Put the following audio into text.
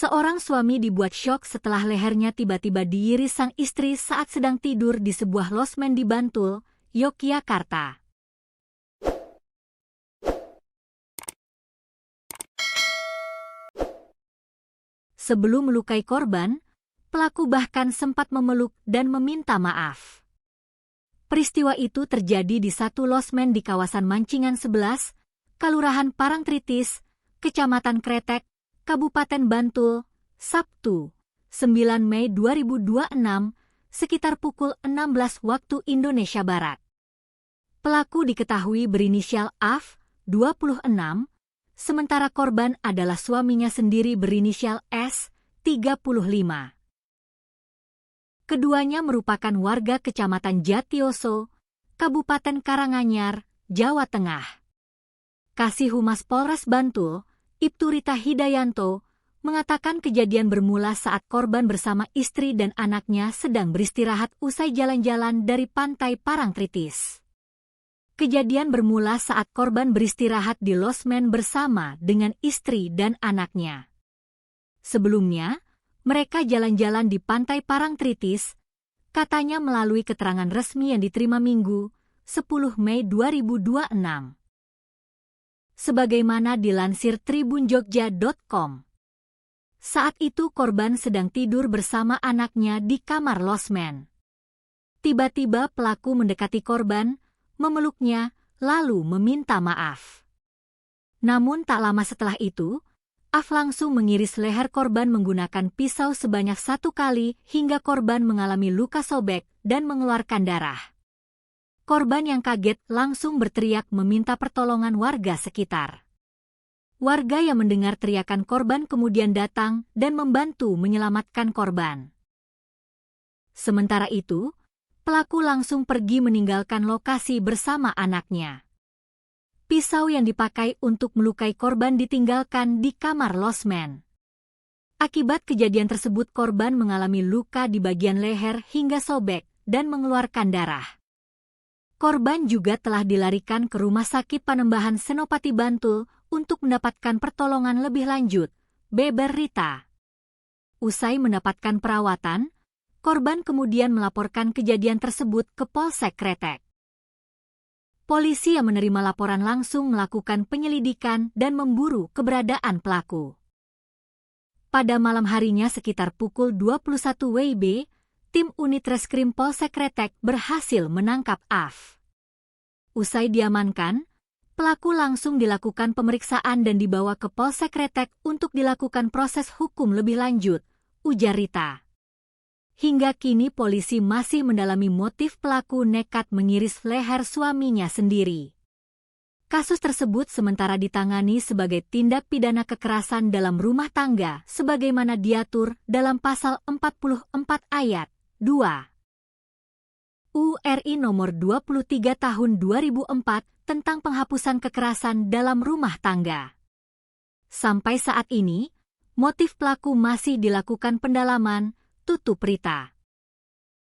Seorang suami dibuat syok setelah lehernya tiba-tiba diiris sang istri saat sedang tidur di sebuah losmen di Bantul, Yogyakarta. Sebelum melukai korban, pelaku bahkan sempat memeluk dan meminta maaf. Peristiwa itu terjadi di satu losmen di kawasan Mancingan 11, Kelurahan Parangtritis, Kecamatan Kretek, Kabupaten Bantul, Sabtu, 9 Mei 2026, sekitar pukul 16 waktu Indonesia Barat. Pelaku diketahui berinisial AF, 26, sementara korban adalah suaminya sendiri berinisial S, 35. Keduanya merupakan warga Kecamatan Jatioso, Kabupaten Karanganyar, Jawa Tengah. Kasih Humas Polres Bantul, Ibtu Rita Hidayanto, mengatakan kejadian bermula saat korban bersama istri dan anaknya sedang beristirahat usai jalan-jalan dari pantai Parangtritis. Kejadian bermula saat korban beristirahat di losmen bersama dengan istri dan anaknya. Sebelumnya, mereka jalan-jalan di pantai Parangtritis, katanya melalui keterangan resmi yang diterima Minggu, 10 Mei 2026. Sebagaimana dilansir tribunjogja.com. Saat itu korban sedang tidur bersama anaknya di kamar losmen. Tiba-tiba pelaku mendekati korban, memeluknya, lalu meminta maaf. Namun tak lama setelah itu, AF langsung mengiris leher korban menggunakan pisau sebanyak 1 kali hingga korban mengalami luka sobek dan mengeluarkan darah. Korban yang kaget langsung berteriak meminta pertolongan warga sekitar. Warga yang mendengar teriakan korban kemudian datang dan membantu menyelamatkan korban. Sementara itu, pelaku langsung pergi meninggalkan lokasi bersama anaknya. Pisau yang dipakai untuk melukai korban ditinggalkan di kamar losmen. Akibat kejadian tersebut korban mengalami luka di bagian leher hingga sobek dan mengeluarkan darah. Korban juga telah dilarikan ke Rumah Sakit Panembahan Senopati Bantul untuk mendapatkan pertolongan lebih lanjut, beber Rita. Usai mendapatkan perawatan, korban kemudian melaporkan kejadian tersebut ke Polsek Kretek. Polisi yang menerima laporan langsung melakukan penyelidikan dan memburu keberadaan pelaku. Pada malam harinya sekitar pukul 21 WIB, tim unit reskrim Polsek Kretek berhasil menangkap AF. Usai diamankan, pelaku langsung dilakukan pemeriksaan dan dibawa ke Polsek Kretek untuk dilakukan proses hukum lebih lanjut, ujar Rita. Hingga kini polisi masih mendalami motif pelaku nekat mengiris leher suaminya sendiri. Kasus tersebut sementara ditangani sebagai tindak pidana kekerasan dalam rumah tangga sebagaimana diatur dalam Pasal 44 Ayat 2 URI Nomor 23 Tahun 2004 tentang penghapusan kekerasan dalam rumah tangga. Sampai saat ini, motif pelaku masih dilakukan pendalaman, tutup Rita.